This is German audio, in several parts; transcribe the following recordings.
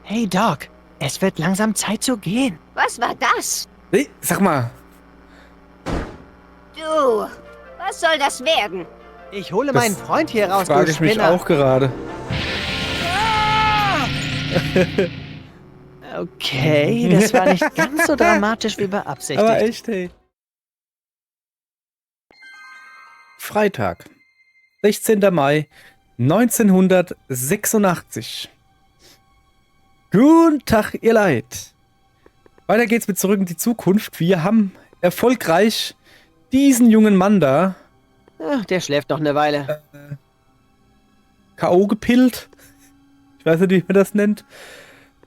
Hey Doc, es wird langsam Zeit zu gehen. Was war das? Hey, sag mal. Du, was soll das werden? Ich hole Das meinen Freund hier raus, frage du ich mich Spinner. auch gerade. Okay, das war nicht ganz so dramatisch wie beabsichtigt. Aber echt, hey. Freitag, 16. Mai 1986. Guten Tag, ihr Leid. Weiter geht's mit Zurück in die Zukunft. Wir haben erfolgreich diesen jungen Mann da Ach, der schläft noch eine Weile. K.O. gepillt. Ich weiß nicht, wie man das nennt.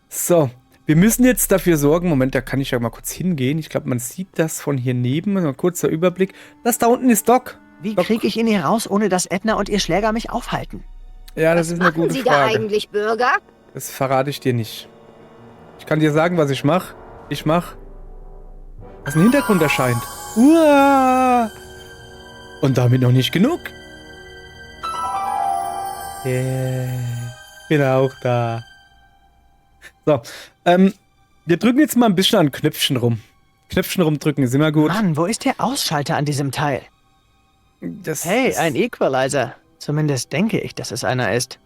So, wir müssen jetzt dafür sorgen. Moment, da kann ich ja mal kurz hingehen. Ich glaube, man sieht das von hier neben. Ein kurzer Überblick. Das da unten ist Doc. Wie Doc. kriege ich ihn hier raus, ohne dass Edna und ihr Schläger mich aufhalten? Ja, das Was ist eine machen gute Sie da Frage. eigentlich, Bürger? Das verrate ich dir nicht. Ich kann dir sagen, was ich mache. Ich mache, was ein Hintergrund erscheint. Uah! Und damit noch nicht genug. Bin auch da. So, wir drücken jetzt mal ein bisschen an Knöpfchen rum. Knöpfchen rumdrücken ist immer gut. Mann, wo ist der Ausschalter an diesem Teil? Das Hey, ist- ein Equalizer. Zumindest denke ich, dass es einer ist.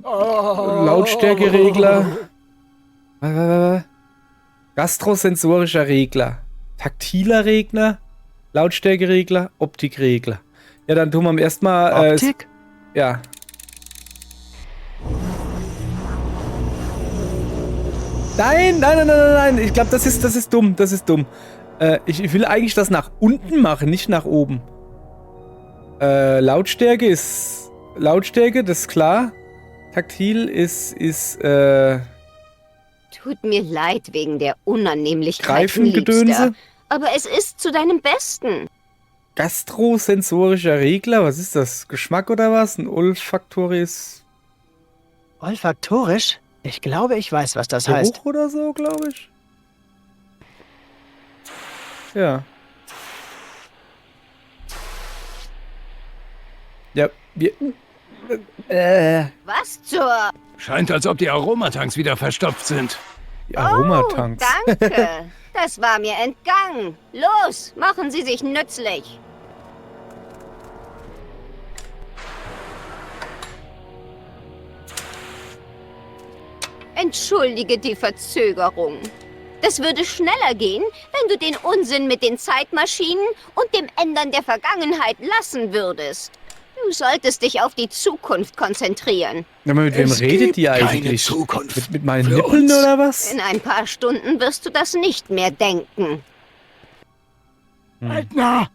Lautstärkeregler. Gastrosensorischer Regler. Taktiler Regler. Lautstärkeregler. Optikregler. Ja, dann tun wir erstmal. Optik? Ja. Nein. Ich glaube, das ist dumm. Das ist dumm. Ich will eigentlich das nach unten machen, nicht nach oben. Lautstärke, das ist klar. Taktil ist Tut mir leid wegen der Unannehmlichkeiten, Greifengedönse. Liebster. Aber es ist zu deinem Besten. Gastrosensorischer Regler, was ist das? Geschmack oder was? Ein olfaktorisches Olfaktorisch? Ich glaube, ich weiß, was das heißt. Geruch oder so, glaube ich. Ja. Ja, wir... Was zur... Scheint, als ob die Aromatanks wieder verstopft sind. Die Aromatanks. Oh, danke. Das war mir entgangen. Los, machen Sie sich nützlich. Entschuldige die Verzögerung. Das würde schneller gehen, wenn du den Unsinn mit den Zeitmaschinen und dem Ändern der Vergangenheit lassen würdest. Du solltest dich auf die Zukunft konzentrieren. Ja, mit wem Es redet gibt die keine eigentlich? Zukunft Mit meinen für Nippeln uns. oder was? In ein paar Stunden wirst du das nicht mehr denken. Edna,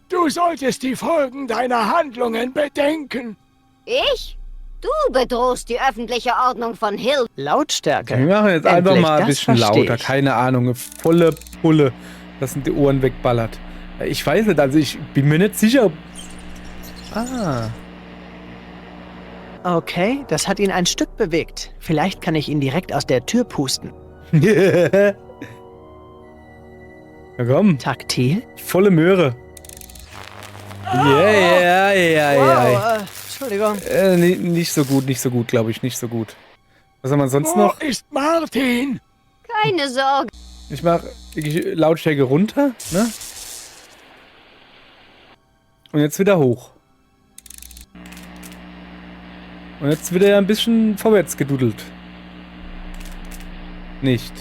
du solltest die Folgen deiner Handlungen bedenken. Ich? Du bedrohst die öffentliche Ordnung von Hill. Lautstärke. Wir machen jetzt einfach Endlich, mal ein das bisschen versteh lauter. ich. Keine Ahnung, eine volle Pulle, dass sind die Ohren wegballert. Ich weiß nicht, also ich bin mir nicht sicher, ob... Ah. Okay, das hat ihn ein Stück bewegt. Vielleicht kann ich ihn direkt aus der Tür pusten. Na komm, Taktil? volle Möhre. Ja. Wow, Entschuldigung. Nicht so gut, glaube ich, nicht so gut. Was haben wir sonst noch? ist Martin? Keine Sorge. Ich mache Lautstärke runter, ne? Und jetzt wieder hoch. Und jetzt wird er ein bisschen vorwärts gedudelt. Nicht.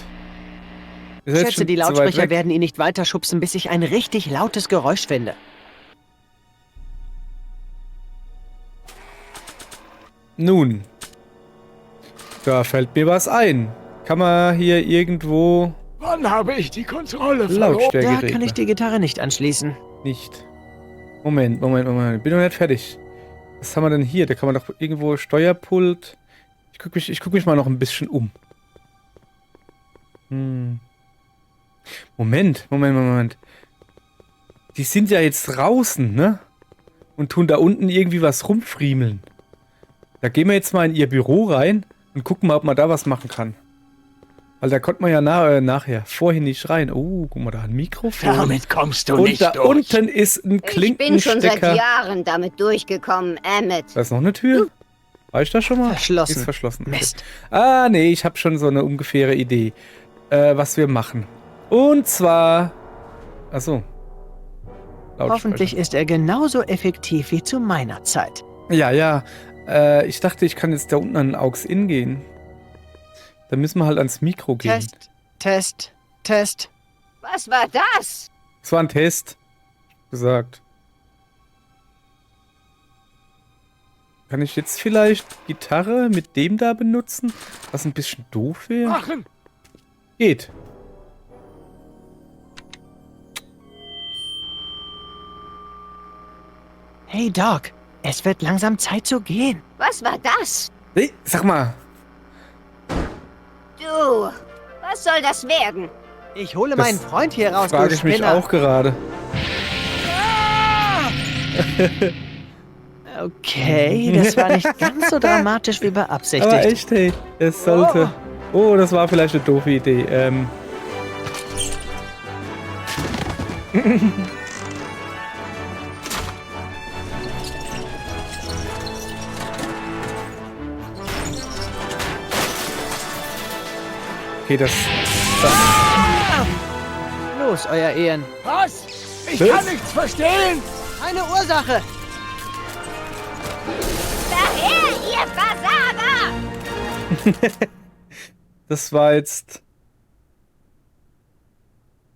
Ist Ich jetzt schätze, schon die zu weit Lautsprecher weg? werden ihn nicht weiterschubsen, bis ich ein richtig lautes Geräusch finde. Nun. Da fällt mir was ein. Kann man hier irgendwo Wann habe ich die Kontrolle verloren? Lautstärke Da regeln? kann ich die Gitarre nicht anschließen. Nicht. Moment. Ich bin noch nicht fertig. Was haben wir denn hier? Da kann man doch irgendwo Steuerpult. Ich guck mich mal noch ein bisschen um. Moment. Die sind ja jetzt draußen, ne? Und tun da unten irgendwie was rumfriemeln. Da gehen wir jetzt mal in ihr Büro rein und gucken mal, ob man da was machen kann. Weil da konnte man ja nachher vorhin nicht rein. Oh, guck mal, da ein Mikrofon. Damit kommst du Und nicht da durch. unten ist ein Ich bin schon seit Klinkenstecker. Jahren damit durchgekommen, Emmett. Da ist noch eine Tür. War ich da schon mal? Verschlossen. Ist verschlossen. Okay. Mist. Ah, nee, ich habe schon so eine ungefähre Idee, was wir machen. Und zwar... Achso. Hoffentlich ist er genauso effektiv wie zu meiner Zeit. Ja. Ich dachte, ich kann jetzt da unten an den AUX-In gehen. Da müssen wir halt ans Mikro gehen. Test. Was war das? Das war ein Test. Gesagt. Kann ich jetzt vielleicht Gitarre mit dem da benutzen? Was ein bisschen doof wäre? Machen! Geht. Hey Doc, es wird langsam Zeit zu gehen. Was war das? Hey, sag mal. Du, was soll das werden? Ich hole Das meinen Freund hier raus, Frage du ich mich Spinner. auch gerade. Okay, das war nicht ganz so dramatisch wie beabsichtigt. Aber echt, hey. Es sollte... Oh, das war vielleicht eine doofe Idee. Okay, das... Los, euer Ehren. Was? Ich Was? kann nichts verstehen! Eine Ursache. Daher, ihr Versager! Das war jetzt...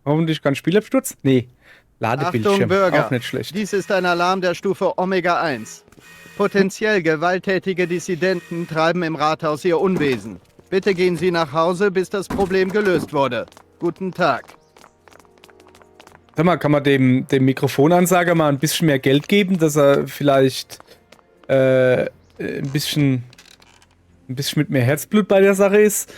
Hoffentlich kein Spielabsturz? Nee. Ladebildschirm. Achtung, Bürger. Auch nicht schlecht. Dies ist ein Alarm der Stufe Omega 1. Potenziell gewalttätige Dissidenten treiben im Rathaus ihr Unwesen. Bitte gehen Sie nach Hause, bis das Problem gelöst wurde. Guten Tag. Sag mal, kann man dem Mikrofonansager mal ein bisschen mehr Geld geben, dass er vielleicht ein bisschen mit mehr Herzblut bei der Sache ist?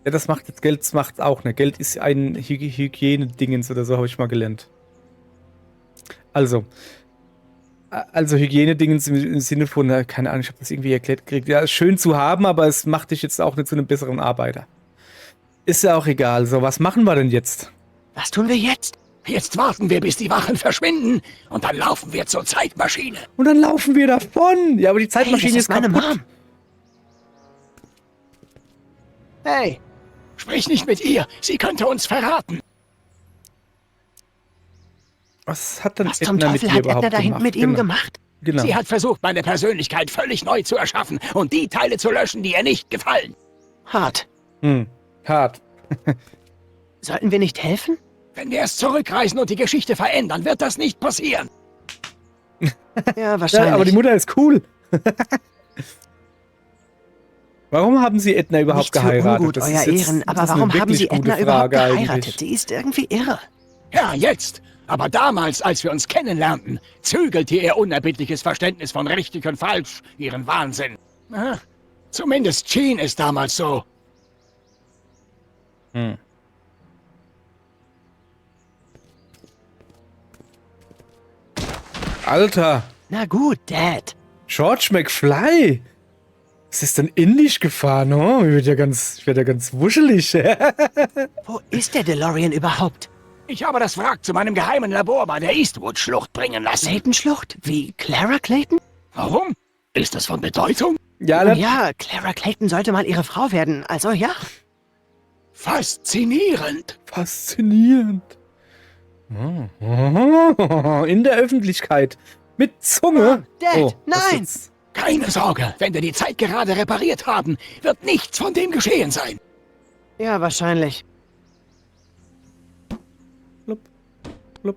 Ja, das macht jetzt Geld, das macht auch, ne? Geld ist ein Hygienedingens oder so, habe ich mal gelernt. Also Hygienedingens im Sinne von, keine Ahnung, ich habe das irgendwie erklärt gekriegt. Ja, ist schön zu haben, aber es macht dich jetzt auch nicht zu einem besseren Arbeiter. Ist ja auch egal. So, was machen wir denn jetzt? Was tun wir jetzt? Jetzt warten wir, bis die Wachen verschwinden und dann laufen wir zur Zeitmaschine. Und dann laufen wir davon. Ja, aber die Hey, Zeitmaschine das ist ist meine kaputt. Mom. Hey, Sprich nicht mit ihr, sie könnte uns verraten. Was hat denn was zum Edna mit Teufel dir hat überhaupt Edna da hinten mit ihm gemacht? Genau. Sie hat versucht, meine Persönlichkeit völlig neu zu erschaffen und die Teile zu löschen, die ihr nicht gefallen. Hart. Hart. Sollten wir nicht helfen? Wenn wir erst zurückreisen und die Geschichte verändern, wird das nicht passieren. Ja, wahrscheinlich. Ja, aber die Mutter ist cool. Warum haben sie Edna überhaupt Nichts für geheiratet? ungut, Das euer ist jetzt- Ehren. das Aber ist eine warum haben wirklich sie gute Edna überhaupt Frage geheiratet? eigentlich. Die ist irgendwie irre. Ja, jetzt. Aber damals, als wir uns kennenlernten, zügelte ihr unerbittliches Verständnis von richtig und falsch ihren Wahnsinn. Aha. Zumindest schien es damals so. Alter, Na gut, Dad. George McFly. Was ist denn in dich gefahren? Oh, ich werd ja ganz wuschelig. Wo ist der DeLorean überhaupt? Ich habe das Wrack zu meinem geheimen Labor bei der Eastwood-Schlucht bringen lassen. Clayton-Schlucht? Wie Clara Clayton? Warum? Ist das von Bedeutung? Ja, Oh ja, Clara Clayton sollte mal ihre Frau werden. Also ja. Faszinierend. faszinierend. In der Öffentlichkeit. Mit Zunge. Dad, das nein. jetzt- Keine Sorge, wenn wir die Zeit gerade repariert haben, wird nichts von dem geschehen sein. Ja, wahrscheinlich. Blub, blub.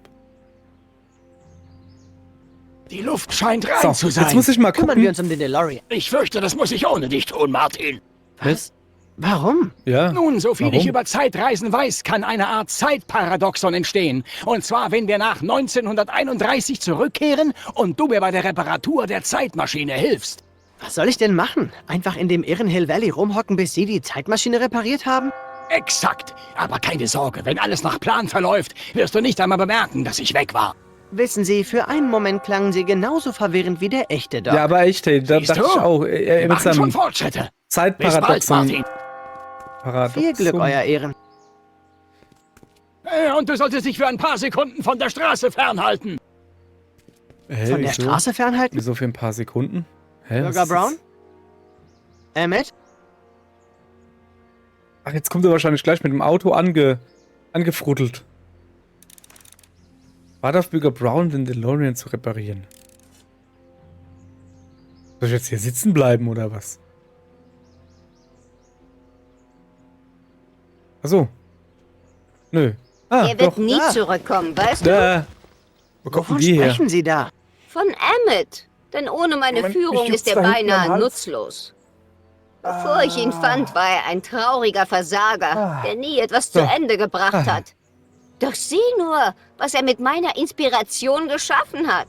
Die Luft scheint rein So, zu sein. jetzt muss ich mal Kümmern wir gucken. uns um den DeLorean. Ich fürchte, das muss ich ohne dich tun, Martin. Was? Warum? Ja. Nun, soviel Warum? ich über Zeitreisen weiß, kann eine Art Zeitparadoxon entstehen. Und zwar, wenn wir nach 1931 zurückkehren und du mir bei der Reparatur der Zeitmaschine hilfst. Was soll ich denn machen? Einfach in dem Irrenhill Valley rumhocken, bis sie die Zeitmaschine repariert haben? Exakt. Aber keine Sorge, wenn alles nach Plan verläuft, wirst du nicht einmal bemerken, dass ich weg war. Wissen Sie, für einen Moment klangen Sie genauso verwirrend wie der echte Doc. Ja, aber echt, hey, da Siehst dachte du? ich auch. Wir Mit machen schon seinem Fortschritte. Bis bald, Zeitparadoxon. Martin. Viel Glück, euer Ehren. Und du solltest dich für ein paar Sekunden von der Straße fernhalten. Hä, Von der wieso? Straße fernhalten? Wieso für ein paar Sekunden? Hä, was Bürger ist Brown? Emmett? Ach, jetzt kommt er wahrscheinlich gleich mit dem Auto angefrudelt. Warte auf Bürger Brown, den DeLorean zu reparieren. Soll ich jetzt hier sitzen bleiben, oder was? Achso. Nö. Ah, Er wird doch. nie Ah. zurückkommen, weißt du? Da. Wo kommen Wovon die her? sprechen Sie da? Von Emmett. Denn ohne meine Moment, Führung mich juckt's ist er da hinten am beinahe Hals. nutzlos. Bevor ich ihn fand, war er ein trauriger Versager, der nie etwas zu So. Ende gebracht Ah. hat. Doch sieh nur, was er mit meiner Inspiration geschaffen hat.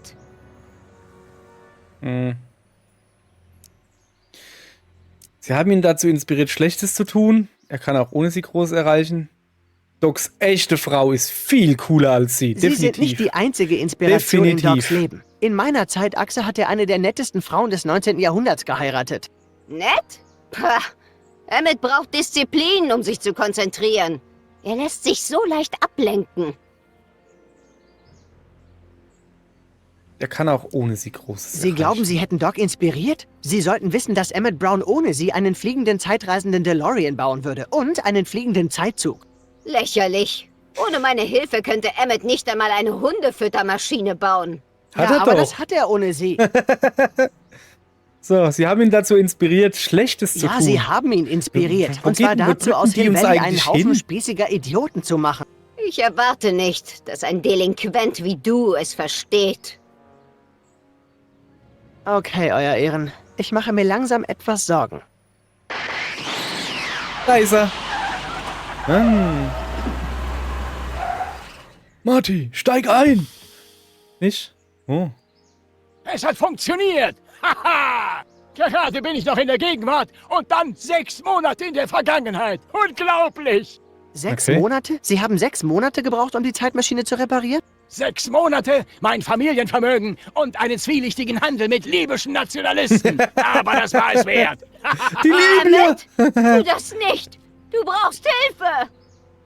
Hm. Sie haben ihn dazu inspiriert, Schlechtes zu tun. Er kann auch ohne sie groß erreichen. Docs echte Frau ist viel cooler als sie. Sie sind nicht die einzige Inspiration in Definitiv. Docs Leben. In meiner Zeitachse hat er eine der nettesten Frauen des 19. Jahrhunderts geheiratet. Nett? Pah. Emmett braucht Disziplin, um sich zu konzentrieren. Er lässt sich so leicht ablenken. Er kann auch ohne sie Großes Sie erreichen. glauben, Sie hätten Doc inspiriert? Sie sollten wissen, dass Emmett Brown ohne Sie einen fliegenden zeitreisenden DeLorean bauen würde und einen fliegenden Zeitzug. Lächerlich. Ohne meine Hilfe könnte Emmett nicht einmal eine Hundefüttermaschine bauen. Hat ja, er aber doch. das hat er ohne Sie. So, sie haben ihn dazu inspiriert, Schlechtes zu Ja, tun. Sie haben ihn inspiriert. Wo Und zwar geht- wo dazu, aus drücken die uns Rebellion einen eigentlich Haufen hin? spießiger Idioten zu machen. Ich erwarte nicht, dass ein Delinquent wie du es versteht. Okay, Euer Ehren. Ich mache mir langsam etwas Sorgen. Da ist er. Marty, steig ein! Nicht? Oh. Es hat funktioniert! Haha! Gerade bin ich noch in der Gegenwart und dann 6 Monate in der Vergangenheit. Unglaublich! 6 Okay. Monate? Sie haben 6 Monate gebraucht, um die Zeitmaschine zu reparieren? 6 Monate, mein Familienvermögen und einen zwielichtigen Handel mit libyschen Nationalisten. Aber das war es wert. Die Libyer! Emmett, tu das nicht! Du brauchst Hilfe!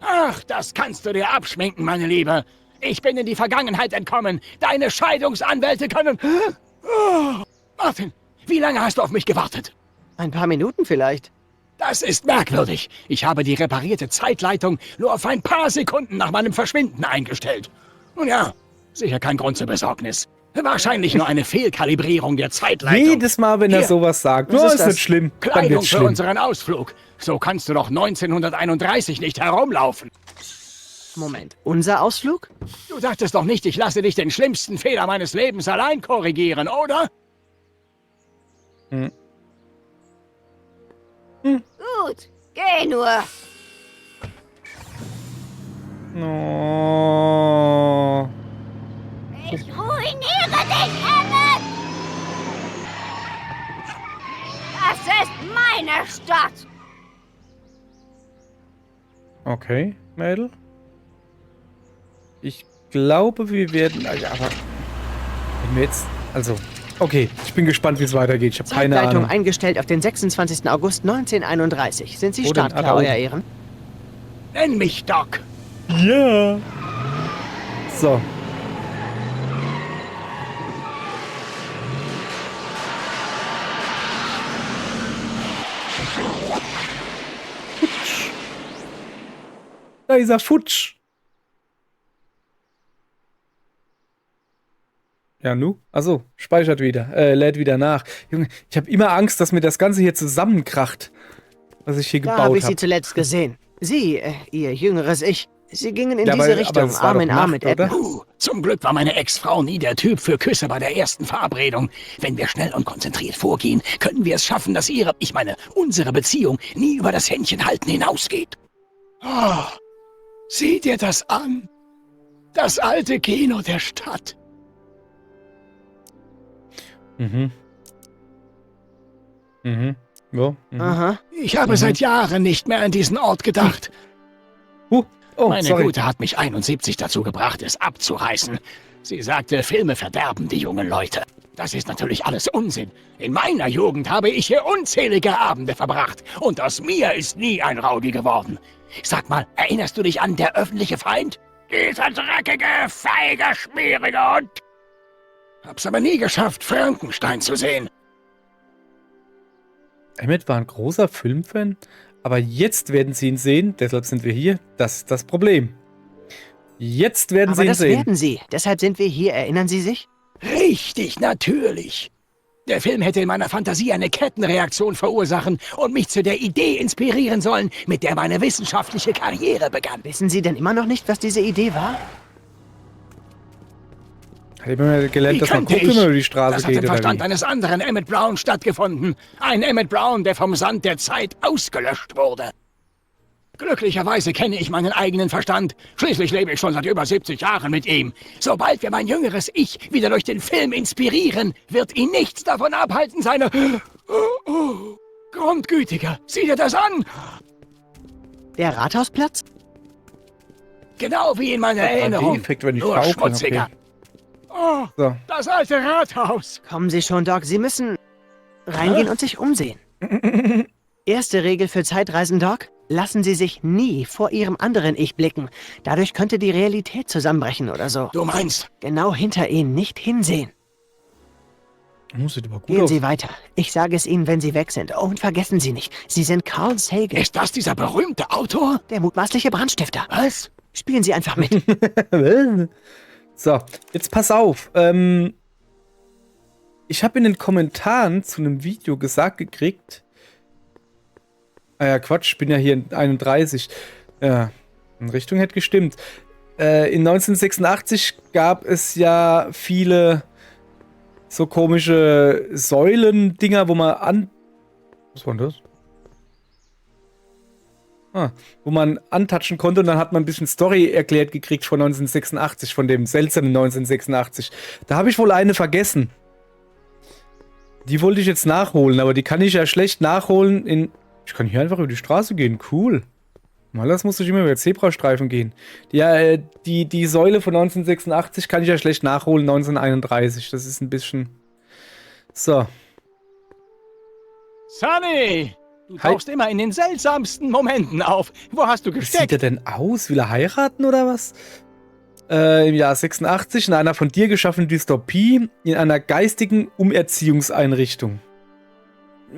Ach, das kannst du dir abschminken, meine Liebe. Ich bin in die Vergangenheit entkommen. Deine Scheidungsanwälte können... Oh, Martin, wie lange hast du auf mich gewartet? Ein paar Minuten vielleicht. Das ist merkwürdig. Ich habe die reparierte Zeitleitung nur auf ein paar Sekunden nach meinem Verschwinden eingestellt. Nun ja, sicher kein Grund zur Besorgnis. Wahrscheinlich nur eine Fehlkalibrierung der Zeitleitung. Jedes Mal, wenn er Hier. sowas sagt. Was Oh, ist ist das? nicht schlimm. Dann Kleidung wird's für schlimm. unseren Ausflug. So kannst du doch 1931 nicht herumlaufen. Moment, unser Ausflug? Du dachtest doch nicht, ich lasse dich den schlimmsten Fehler meines Lebens allein korrigieren, oder? Gut, geh nur. Oh. Ich ruiniere dich, Emmett! Das ist meine Stadt! Okay, Mädel. Ich glaube, wir werden... Ja, aber... Wenn wir jetzt... Also... Okay, ich bin gespannt, wie es weitergeht. Ich habe keine Zeitleitung Ahnung. eingestellt auf den 26. August 1931. Sind Sie Wo denn? Ah, da startklar, oben. Euer Ehren? Nenn mich Doc. Ja. So. Futsch. Da ist er, futsch. Ja, nu? Achso, speichert wieder. Lädt wieder nach. Junge, ich habe immer Angst, dass mir das Ganze hier zusammenkracht, was ich hier Da gebaut habe ich habe. Sie zuletzt gesehen. Sie, Ihr jüngeres Ich. Sie gingen in Ja, diese aber Richtung, das war Arm doch in Arm Nacht, mit oder? Edmund. Zum Glück war meine Ex-Frau nie der Typ für Küsse bei der ersten Verabredung. Wenn wir schnell und konzentriert vorgehen, können wir es schaffen, dass unsere Beziehung nie über das Händchenhalten hinausgeht. Oh, sieh dir das an. Das alte Kino der Stadt. Mhm. Mhm. Ja. Mhm. Aha. Ich habe seit Jahren nicht mehr an diesen Ort gedacht. Oh, Meine sorry. Gute hat mich 71 dazu gebracht, es abzureißen. Sie sagte, Filme verderben die jungen Leute. Das ist natürlich alles Unsinn. In meiner Jugend habe ich hier unzählige Abende verbracht. Und aus mir ist nie ein Rowdy geworden. Sag mal, erinnerst du dich an Der öffentliche Feind? Dieser dreckige, feige, schmierige Hund. Hab's aber nie geschafft, Frankenstein zu sehen. Emmett war ein großer Filmfan, aber jetzt werden Sie ihn sehen, deshalb sind wir hier. Das ist das Problem. Jetzt werden Sie Aber ihn das sehen. werden Sie. Deshalb sind wir hier. Erinnern Sie sich? Richtig, natürlich. Der Film hätte in meiner Fantasie eine Kettenreaktion verursachen und mich zu der Idee inspirieren sollen, mit der meine wissenschaftliche Karriere begann. Wissen Sie denn immer noch nicht, was diese Idee war? Hat immer gelernt, Wie dass man könnte guckt, wenn ich? man über die Straße Das hat geht, im oder Verstand wie? eines anderen Emmett Brown stattgefunden. Ein Emmett Brown, der vom Sand der Zeit ausgelöscht wurde. Glücklicherweise kenne ich meinen eigenen Verstand. Schließlich lebe ich schon seit über 70 Jahren mit ihm. Sobald wir mein jüngeres Ich wieder durch den Film inspirieren, wird ihn nichts davon abhalten, seine... Grundgütiger, sieh dir das an! Der Rathausplatz? Genau wie in meiner Erinnerung. Effekt, wenn ich Nur schaukeln, schmutziger. okay. Oh, So. das alte Rathaus. Kommen Sie schon, Doc. Sie müssen reingehen und sich umsehen. Erste Regel für Zeitreisen, Doc. Lassen Sie sich nie vor Ihrem anderen Ich blicken. Dadurch könnte die Realität zusammenbrechen oder so. Du meinst, Genau hinter Ihnen, nicht hinsehen. Oh, sieht aber gut Gehen aus. Sie weiter. Ich sage es Ihnen, wenn Sie weg sind. Oh, und vergessen Sie nicht, Sie sind Carl Sagan, ist das dieser berühmte Autor? der mutmaßliche Brandstifter. Was? Spielen Sie einfach mit. So, jetzt pass auf. Ich habe in den Kommentaren zu einem Video gesagt gekriegt. Ah ja, Quatsch, ich bin ja hier in 31. Ja, in Richtung hätte gestimmt. In 1986 gab es ja viele so komische Säulen-Dinger, wo man an... Was war denn das? Wo man antatschen konnte und dann hat man ein bisschen Story erklärt gekriegt von 1986, von dem seltsamen 1986. Da habe ich wohl eine vergessen. Die wollte ich jetzt nachholen, aber die kann ich ja schlecht nachholen in... Ich kann hier einfach über die Straße gehen, cool. Mal, das muss ich immer über Zebrastreifen gehen. Ja, die Säule von 1986 kann ich ja schlecht nachholen, 1931. Das ist ein bisschen... So. Sunny! Du Hi. tauchst immer in den seltsamsten Momenten auf. Wo hast du Wie sieht gesteckt? er denn aus? Will er heiraten oder was? Im Jahr 86 in einer von dir geschaffenen Dystopie in einer geistigen Umerziehungseinrichtung.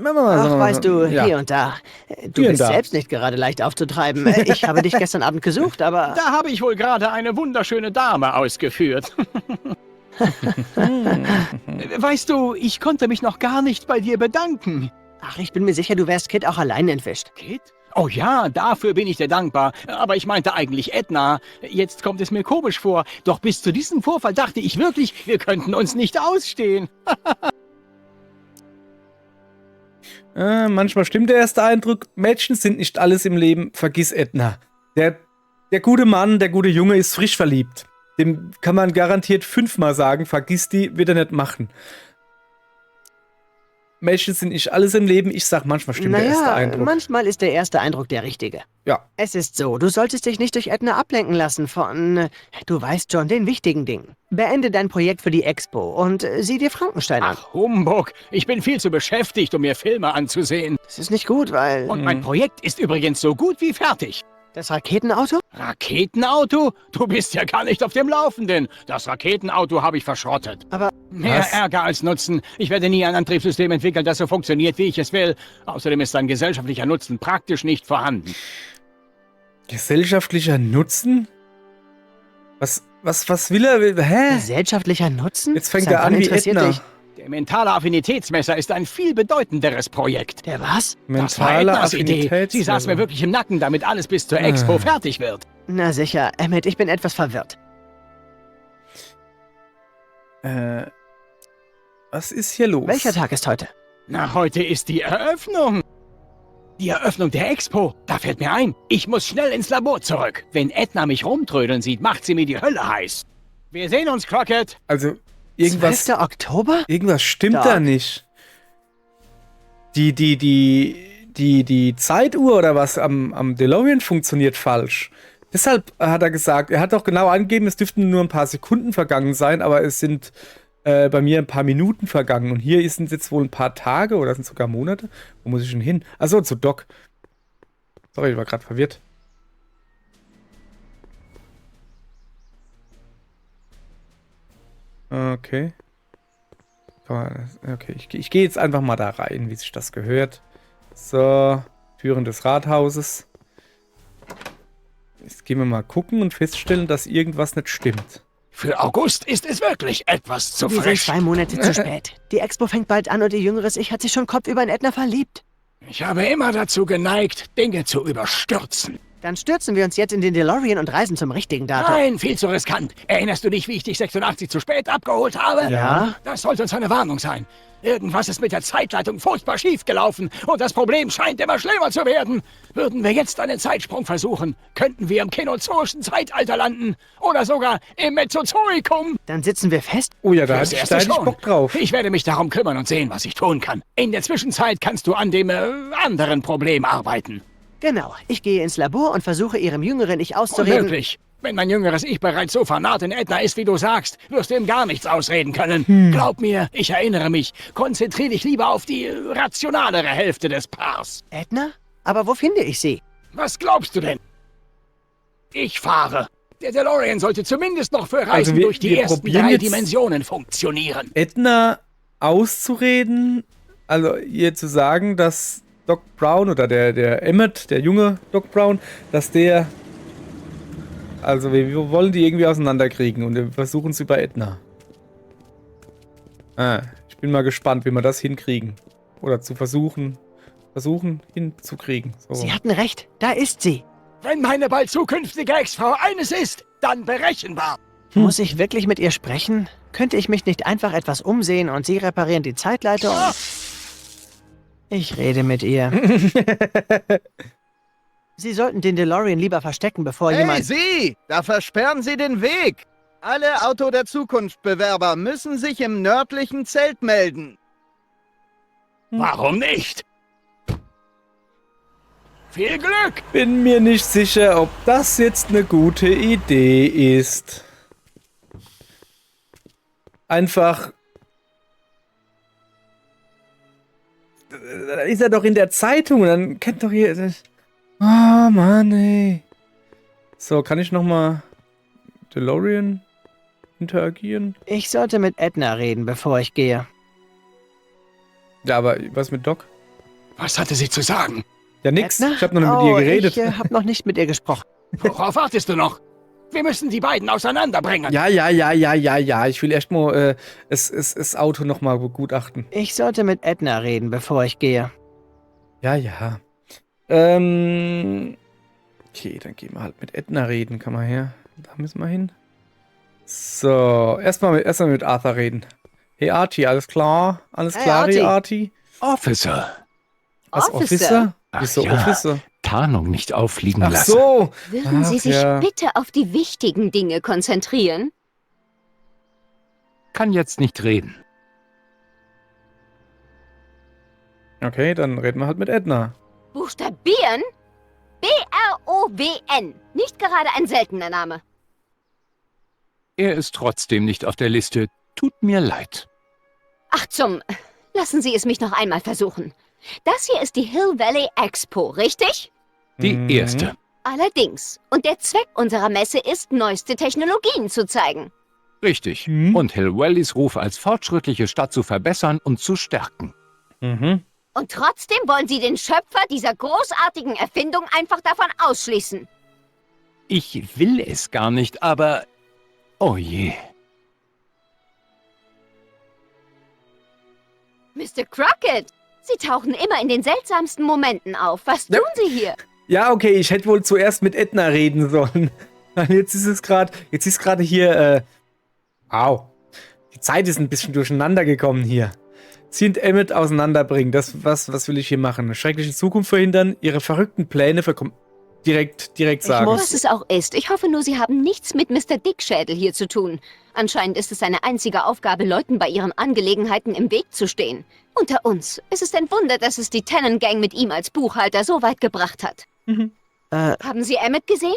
Ach, weißt du, ja. hier und da. Du Hier und bist da. selbst nicht gerade leicht aufzutreiben. Ich habe dich gestern Abend gesucht, aber... Da habe ich wohl gerade eine wunderschöne Dame ausgeführt. Weißt du, ich konnte mich noch gar nicht bei dir bedanken. Ach, ich bin mir sicher, du wärst Kid auch allein entwischt. Kit? Oh ja, dafür bin ich dir dankbar. Aber ich meinte eigentlich Edna. Jetzt kommt es mir komisch vor. Doch bis zu diesem Vorfall dachte ich wirklich, wir könnten uns nicht ausstehen. Manchmal stimmt der erste Eindruck. Mädchen sind nicht alles im Leben. Vergiss Edna. Der gute Mann, der gute Junge ist frisch verliebt. Dem kann man garantiert 5-mal sagen, vergiss die, wird er nicht machen. Mädchen sind nicht alles im Leben. Ich sag, manchmal stimmt der erste Naja, Eindruck. manchmal ist der erste Eindruck der richtige. Ja. Es ist so, du solltest dich nicht durch Edna ablenken lassen von, du weißt schon, den wichtigen Dingen. Beende dein Projekt für die Expo und sieh dir Frankenstein an. Ach, Humbug. Ich bin viel zu beschäftigt, um mir Filme anzusehen. Das ist nicht gut, weil... Und mein Projekt ist übrigens so gut wie fertig. Das Raketenauto? Raketenauto? Du bist ja gar nicht auf dem Laufenden. Das Raketenauto habe ich verschrottet. Aber... Mehr Was? Ärger als Nutzen. Ich werde nie ein Antriebssystem entwickeln, das so funktioniert, wie ich es will. Außerdem ist sein gesellschaftlicher Nutzen praktisch nicht vorhanden. Gesellschaftlicher Nutzen? Was will er? Hä? Gesellschaftlicher Nutzen? Jetzt fängt Seit er an wann wie interessiert Edna. dich? Der mentale Affinitätsmesser ist ein viel bedeutenderes Projekt. Der was? Das war Mentale Ednas Idee. Sie saß mir Affinitätslevel. wirklich im Nacken, damit alles bis zur Expo Ah. fertig wird. Na sicher, Emmett, ich bin etwas verwirrt. Was ist hier los? Welcher Tag ist heute? Na, heute ist die Eröffnung. Die Eröffnung der Expo. Da fällt mir ein, ich muss schnell ins Labor zurück. Wenn Edna mich rumtrödeln sieht, macht sie mir die Hölle heiß. Wir sehen uns, Crockett. Also, irgendwas 12. Oktober? stimmt Doc. da nicht. Die Zeituhr oder was am DeLorean funktioniert falsch. Deshalb hat er gesagt, er hat auch genau angegeben, es dürften nur ein paar Sekunden vergangen sein, aber es sind bei mir ein paar Minuten vergangen. Und hier sind es jetzt wohl ein paar Tage oder sind sogar Monate. Wo muss ich denn hin? Achso, zu Doc. Sorry, ich war gerade verwirrt. Okay. Okay, ich gehe jetzt einfach mal da rein, wie sich das gehört. So, Türen des Rathauses. Jetzt gehen wir mal gucken und feststellen, dass irgendwas nicht stimmt. Für August ist es wirklich etwas zu Wir sind frisch. 2 Monate zu spät. Die Expo fängt bald an und ihr jüngeres Ich hat sich schon kopfüber in Edna verliebt. Ich habe immer dazu geneigt, Dinge zu überstürzen. Dann stürzen wir uns jetzt in den DeLorean und reisen zum richtigen Datum. Nein, viel zu riskant. Erinnerst du dich, wie ich dich 86 zu spät abgeholt habe? Ja. Das sollte uns eine Warnung sein. Irgendwas ist mit der Zeitleitung furchtbar schief gelaufen und das Problem scheint immer schlimmer zu werden. Würden wir jetzt einen Zeitsprung versuchen, könnten wir im kenozoischen Zeitalter landen oder sogar im Mesozoikum. Dann sitzen wir fest. Oh ja, da Fürs hatte ich Erste da nicht schon. Bock drauf. Ich werde mich darum kümmern und sehen, was ich tun kann. In der Zwischenzeit kannst du an dem anderen Problem arbeiten. Genau. Ich gehe ins Labor und versuche ihrem jüngeren Ich auszureden. Unmöglich. Wenn mein jüngeres Ich bereits so fanat in Edna ist, wie du sagst, wirst du ihm gar nichts ausreden können. Glaub mir, ich erinnere mich. Konzentrier dich lieber auf die rationalere Hälfte des Paars. Edna? Aber wo finde ich sie? Was glaubst du denn? Ich fahre. Der DeLorean sollte zumindest noch für Reisen Also wir- durch die wir ersten probieren 3 jetzt- Dimensionen funktionieren. Edna auszureden, also ihr zu sagen, dass Doc Brown oder der Emmett, der junge Doc Brown, dass der... Also wir wollen die irgendwie auseinanderkriegen und wir versuchen es über Edna. Ich bin mal gespannt, wie wir das hinkriegen. Oder zu versuchen hinzukriegen. So. Sie hatten recht. Da ist sie. Wenn meine bald zukünftige Ex-Frau eines ist, dann berechenbar. Muss ich wirklich mit ihr sprechen? Könnte ich mich nicht einfach etwas umsehen und Sie reparieren die Zeitleitung? Ich rede mit ihr. Sie sollten den DeLorean lieber verstecken, bevor Hey, jemand... Sie! Da versperren Sie den Weg! Alle Auto der Zukunft-Bewerber müssen sich im nördlichen Zelt melden. Warum nicht? Viel Glück! Bin mir nicht sicher, ob das jetzt eine gute Idee ist. Einfach... Da ist er doch in der Zeitung, dann kennt doch hier... Oh Mann, ey. So, kann ich nochmal DeLorean interagieren? Ich sollte mit Edna reden, bevor ich gehe. Ja, aber was mit Doc? Was hatte sie zu sagen? Ja, nix. Edna? Ich hab noch nicht mit ihr geredet. Ich habe noch nicht mit ihr gesprochen. Worauf wartest du noch? Wir müssen die beiden auseinanderbringen. Ja. Ich will erst mal das Auto nochmal begutachten. Ich sollte mit Edna reden, bevor ich gehe. Ja. Okay, dann gehen wir halt mit Edna reden. Kann man her? Da müssen wir hin. So, erstmal mit Arthur reden. Hey Archie, alles klar? Alles Hey, klar, hey Archie. Archie? Officer, Was, Officer? Officer? Ach Wieso ja. Officer? Tarnung nicht auffliegen Ach lassen. so. Würden Sie Ach, sich ja. bitte auf die wichtigen Dinge konzentrieren? Kann jetzt nicht reden. Okay, dann reden wir halt mit Edna. Buchstabieren? B-R-O-W-N. Nicht gerade ein seltener Name. Er ist trotzdem nicht auf der Liste. Tut mir leid. Ach lassen Sie es mich noch einmal versuchen. Das hier ist die Hill Valley Expo, richtig? Die Mhm. erste. Allerdings. Und der Zweck unserer Messe ist, neueste Technologien zu zeigen. Richtig. Mhm. Und Hill Valleys Ruf als fortschrittliche Stadt zu verbessern und zu stärken. Mhm. Und trotzdem wollen Sie den Schöpfer dieser großartigen Erfindung einfach davon ausschließen. Ich will es gar nicht, aber... Oh je. Mr. Crockett, Sie tauchen immer in den seltsamsten Momenten auf. Was tun Sie hier? Ja, okay, ich hätte wohl zuerst mit Edna reden sollen. Jetzt ist gerade hier, Au. Die Zeit ist ein bisschen durcheinander gekommen hier. Sie und Emmett auseinanderbringen, was will ich hier machen? Eine schreckliche Zukunft verhindern, ihre verrückten Pläne direkt sagen. Was es auch ist. Ich hoffe nur, Sie haben nichts mit Mr. Dickschädel hier zu tun. Anscheinend ist es seine einzige Aufgabe, Leuten bei ihren Angelegenheiten im Weg zu stehen. Unter uns. Es ist ein Wunder, dass es die Tennant-Gang mit ihm als Buchhalter so weit gebracht hat. Haben Sie Emmett gesehen?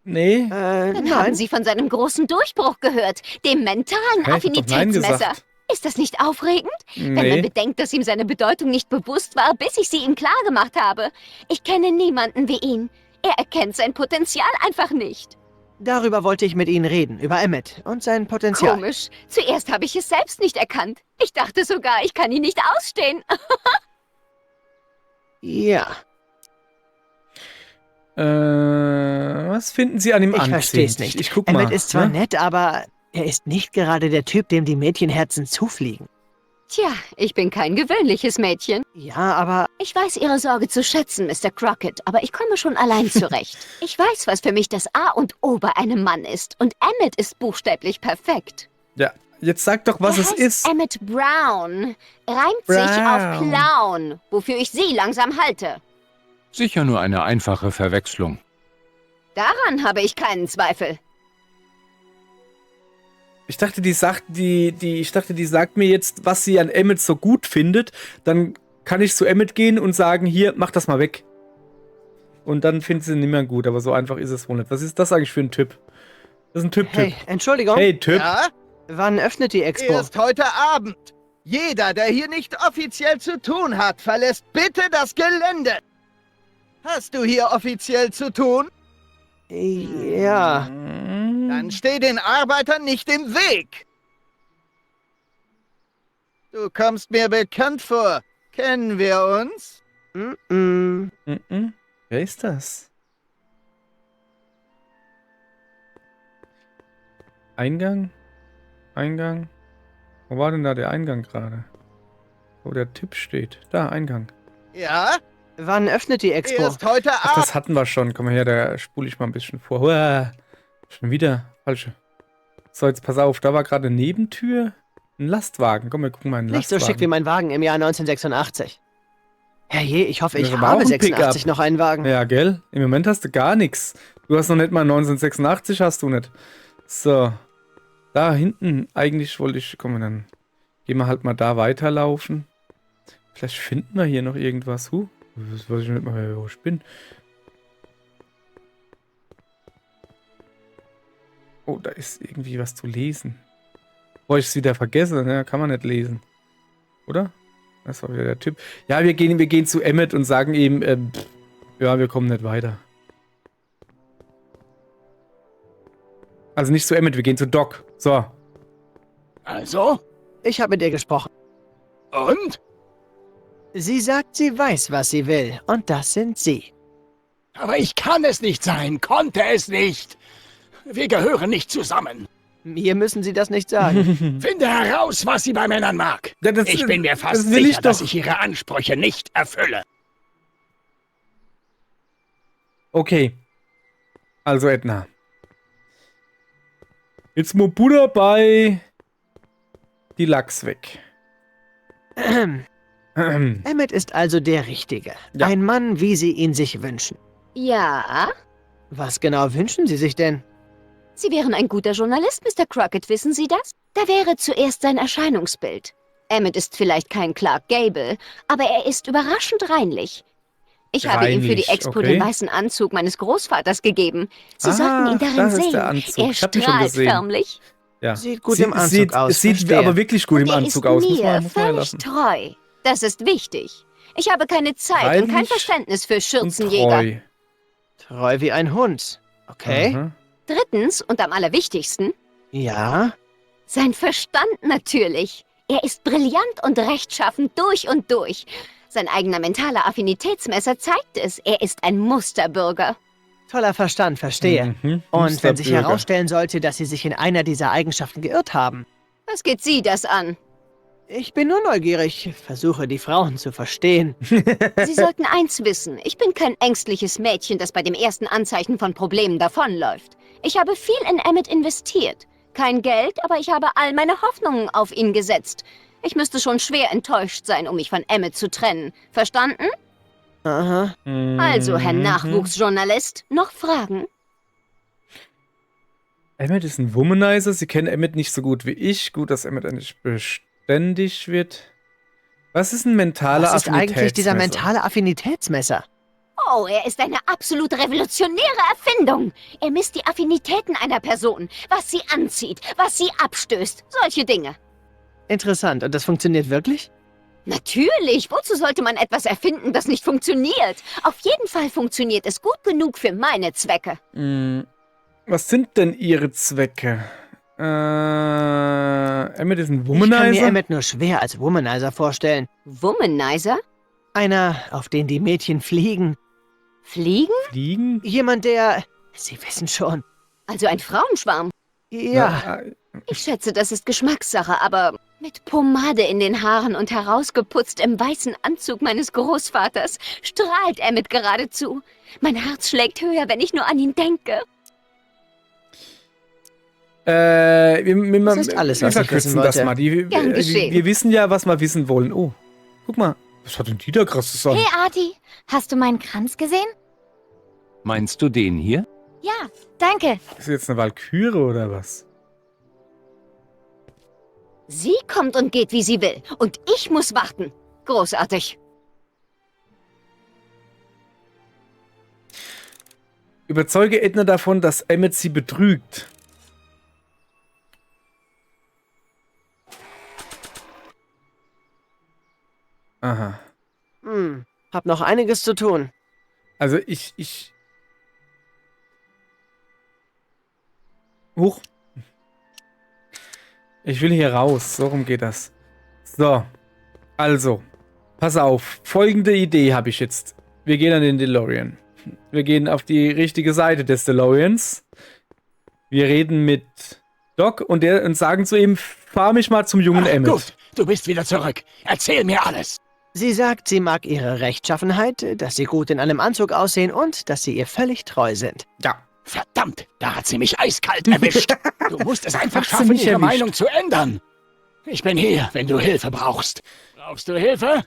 Nee. Dann haben Nein. Sie von seinem großen Durchbruch gehört. Dem mentalen Hä, ich hab doch nein Affinitätsmesser. gesagt. Ist das nicht aufregend? Wenn man Nee. bedenkt, dass ihm seine Bedeutung nicht bewusst war, bis ich sie ihm klargemacht habe. Ich kenne niemanden wie ihn. Er erkennt sein Potenzial einfach nicht. Darüber wollte ich mit Ihnen reden, über Emmett und sein Potenzial. Komisch. Zuerst habe ich es selbst nicht erkannt. Ich dachte sogar, ich kann ihn nicht ausstehen. Ja, Was finden Sie an ihm ich anziehend? versteh's nicht. Ich guck mal. Emmett ist zwar ne? nett, aber er ist nicht gerade der Typ, dem die Mädchenherzen zufliegen. Tja, ich bin kein gewöhnliches Mädchen. Ja, aber Ich weiß Ihre Sorge zu schätzen, Mr. Crockett, aber ich komme schon allein zurecht. Ich weiß, was für mich das A und O bei einem Mann ist. Und Emmett ist buchstäblich perfekt. Ja, jetzt sag doch, was Er es heißt ist. Emmett Brown. Reimt sich auf Brown. Clown, wofür ich Sie langsam halte. Sicher nur eine einfache Verwechslung. Daran habe ich keinen Zweifel. Ich dachte, die sagt mir jetzt, was sie an Emmett so gut findet. Dann kann ich zu Emmett gehen und sagen, hier, mach das mal weg. Und dann findet sie ihn nicht mehr gut, aber so einfach ist es wohl nicht. Was ist das eigentlich für ein Typ? Das ist ein Typ-Typ. hey, Entschuldigung, Hey, Typ. Ja? wann öffnet die Expo? Erst heute Abend. Jeder, der hier nicht offiziell zu tun hat, verlässt bitte das Gelände. Hast du hier offiziell zu tun? Ja, Dann steh den Arbeitern nicht im Weg. Du kommst mir bekannt vor. Kennen wir uns? mm, Mhm. Wer ist das? Eingang? Eingang? Wo war denn da der Eingang gerade? Wo der Typ steht. Da, Eingang. Ja? wann öffnet die Expo? Erst heute Ach, Abend. das hatten wir schon. Komm mal her, da spule ich mal ein bisschen vor. Uah, schon wieder. Falsche. So, jetzt pass auf. Da war gerade eine Nebentür. Ein Lastwagen. Komm, wir gucken mal einen Nicht so Lastwagen. schick wie mein Wagen im Jahr 1986. Herrje, ich hoffe, ich Das war auch habe ein 86 Pickup. noch einen Wagen. Ja, gell? Im Moment hast du gar nichts. Du hast noch nicht mal 1986, hast du nicht. So. Da hinten, eigentlich wollte ich... Komm, dann gehen wir halt mal da weiterlaufen. Vielleicht finden wir hier noch irgendwas. Das weiß ich nicht mal, wo ich bin. Oh, da ist irgendwie was zu lesen. Boah, ich es wieder vergesse. Ne? Kann man nicht lesen. Oder? Das war wieder der Typ. Ja, wir gehen zu Emmett und sagen ihm, ja, wir kommen nicht weiter. Also nicht zu Emmett, wir gehen zu Doc. So. Also? Ich habe mit ihr gesprochen. Und? Sie sagt, sie weiß, was sie will. Und das sind Sie. Aber ich kann es nicht sein, konnte es nicht. Wir gehören nicht zusammen. Mir müssen Sie das nicht sagen. Finde heraus, was sie bei Männern mag. Ja, das- Ich bin mir das fast will ich sicher, dass doch. ich ihre Ansprüche nicht erfülle. Okay. Also Edna. Jetzt mal Buddha bei die Lachs weg. Emmett ist also der Richtige. Ja. Ein Mann, wie Sie ihn sich wünschen. Ja, Was genau wünschen Sie sich denn? Sie wären ein guter Journalist, Mr. Crockett, wissen Sie das? Da wäre zuerst sein Erscheinungsbild. Emmett ist vielleicht kein Clark Gable, aber er ist überraschend reinlich. Ich habe ihm für die Reinlich, Expo okay. den weißen Anzug meines Großvaters gegeben. Sie sollten ihn darin das ist sehen. der Anzug. Er Ich hab ihn schon strahlt gesehen. förmlich. Ja. Sieht gut im Anzug sieht, aus, Sieht verstehe. aber wirklich gut im Er Anzug ist aus. mir Muss man ja völlig lassen. treu. Das ist wichtig. Ich habe keine Zeit und kein Reinlich Verständnis für Und Schürzenjäger. treu. Treu wie ein Hund. Okay. Aha. Drittens und am allerwichtigsten, Ja. sein Verstand natürlich. Er ist brillant und rechtschaffend durch und durch. Sein eigener mentaler Affinitätsmesser zeigt es. Er ist ein Musterbürger. Toller Verstand, verstehe. Mhm. Und wenn sich Musterbürger. herausstellen sollte, dass Sie sich in einer dieser Eigenschaften geirrt haben. Was geht Sie das an? Ich bin nur neugierig, versuche die Frauen zu verstehen. Sie sollten eins wissen. Ich bin kein ängstliches Mädchen, das bei dem ersten Anzeichen von Problemen davonläuft. Ich habe viel in Emmett investiert. Kein Geld, aber ich habe all meine Hoffnungen auf ihn gesetzt. Ich müsste schon schwer enttäuscht sein, um mich von Emmett zu trennen. Verstanden? Aha. Also, Herr Mhm. Nachwuchsjournalist, noch Fragen? Emmett ist ein Womanizer. Sie kennen Emmett nicht so gut wie ich. Gut, dass Emmett nicht beständig wird. Was ist ein mentaler Was ist eigentlich dieser Affinitätsmesser? mentale Affinitätsmesser? Oh, er ist eine absolut revolutionäre Erfindung. Er misst die Affinitäten einer Person, was sie anzieht, was sie abstößt, solche Dinge. Interessant. Und das funktioniert wirklich? Natürlich, wozu sollte man etwas erfinden, das nicht funktioniert? Auf jeden Fall funktioniert es gut genug für meine Zwecke. Was sind denn Ihre Zwecke? Emmett ist ein Ich kann mir Womanizer. Emmett nur schwer als Womanizer vorstellen. Womanizer? Einer, auf den die Mädchen fliegen. Fliegen? Fliegen? Jemand, der... Sie wissen schon. Also ein Frauenschwarm. Ja, Ich schätze, das ist Geschmackssache, aber mit Pomade in den Haaren und herausgeputzt im weißen Anzug meines Großvaters strahlt Emmett geradezu. Mein Herz schlägt höher, wenn ich nur an ihn denke. Das ist alles, wir was ich verkürzen wissen das wollte. mal. Gern geschehen. Wir wissen ja, was wir wissen wollen. Oh, guck mal. Was hat denn die da krasses an? Hey Arti, hast du meinen Kranz gesehen? Meinst du den hier? Ja, danke. Ist jetzt eine Walküre oder was? Sie kommt und geht, wie sie will. Und ich muss warten. Großartig. Überzeuge Edna davon, dass Emmett sie betrügt. Aha. Hab noch einiges zu tun. Also Huch. Ich will hier raus. So rum geht das. So. Also. Pass auf. Folgende Idee habe ich jetzt. Wir gehen an den DeLorean. Wir gehen auf die richtige Seite des DeLoreans. Wir reden mit Doc und sagen zu ihm, fahr mich mal zum jungen Emmett. Gut, du bist wieder zurück. Erzähl mir alles. Sie sagt, sie mag ihre Rechtschaffenheit, dass sie gut in einem Anzug aussehen und dass sie ihr völlig treu sind. Ja. Verdammt, da hat sie mich eiskalt erwischt. Du musst es einfach Hat sie schaffen, mich ihre erwischt? Meinung zu ändern. Ich bin hier, wenn du Hilfe brauchst. Brauchst du Hilfe?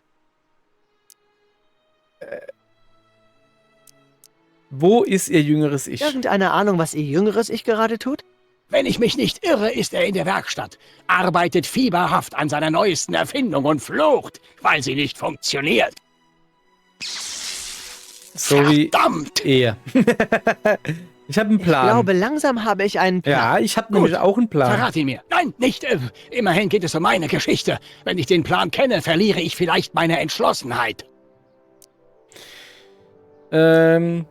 Wo ist ihr jüngeres Ich? Irgendeine Ahnung, was ihr jüngeres Ich gerade tut? Wenn ich mich nicht irre, ist er in der Werkstatt, arbeitet fieberhaft an seiner neuesten Erfindung und flucht, weil sie nicht funktioniert. So wie Verdammt! er. Ich habe einen Ich Plan. glaube, langsam habe ich einen Plan. Ja, ich habe nämlich auch einen Plan. Verrat ihn mir. Nein, nicht. Immerhin geht es um meine Geschichte. Wenn ich den Plan kenne, verliere ich vielleicht meine Entschlossenheit. Haben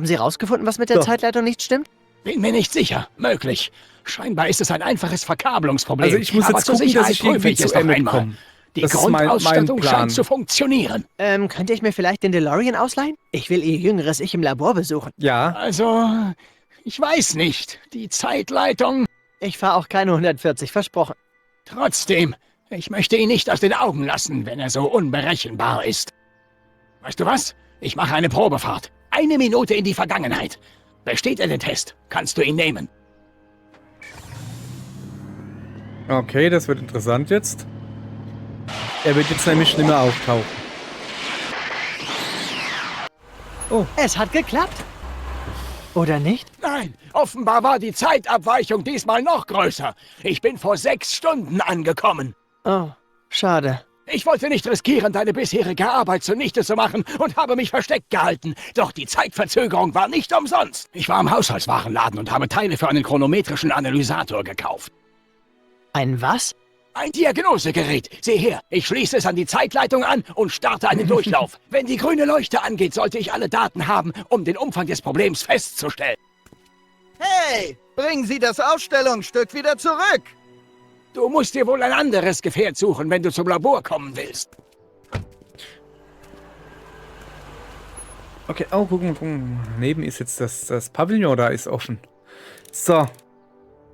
Sie rausgefunden, was mit der So. Zeitleitung nicht stimmt? Bin mir nicht sicher. Möglich. Scheinbar ist es ein einfaches Verkabelungsproblem. Also ich muss Aber jetzt zur gucken, dass Sicherheit ich irgendwie prüfe ich zu es noch Emmett einmal. komme. Die Das ist mein Grundausstattung Plan. scheint zu funktionieren. Könnt ihr ich mir vielleicht den DeLorean ausleihen? Ich will ihr jüngeres Ich im Labor besuchen. Ja. Also, ich weiß nicht. Die Zeitleitung... Ich fahre auch keine 140, versprochen. Trotzdem, ich möchte ihn nicht aus den Augen lassen, wenn er so unberechenbar ist. Weißt du was? Ich mache eine Probefahrt. 1 Minute in die Vergangenheit. Besteht er den Test, kannst du ihn nehmen. Okay, das wird interessant jetzt. Er wird jetzt nämlich nicht mehr auftauchen. Es hat geklappt. Oder nicht? Nein, offenbar war die Zeitabweichung diesmal noch größer. Ich bin vor 6 Stunden angekommen. Oh, schade. Ich wollte nicht riskieren, deine bisherige Arbeit zunichte zu machen und habe mich versteckt gehalten. Doch die Zeitverzögerung war nicht umsonst. Ich war im Haushaltswarenladen und habe Teile für einen chronometrischen Analysator gekauft. Ein was? Ein Diagnosegerät. Sieh her, ich schließe es an die Zeitleitung an und starte einen Durchlauf. Wenn die grüne Leuchte angeht, sollte ich alle Daten haben, um den Umfang des Problems festzustellen. Hey, bringen Sie das Ausstellungsstück wieder zurück! Du musst dir wohl ein anderes Gefährt suchen, wenn du zum Labor kommen willst. Okay, oh, guck mal. Neben ist jetzt das Pavillon, da ist offen. So.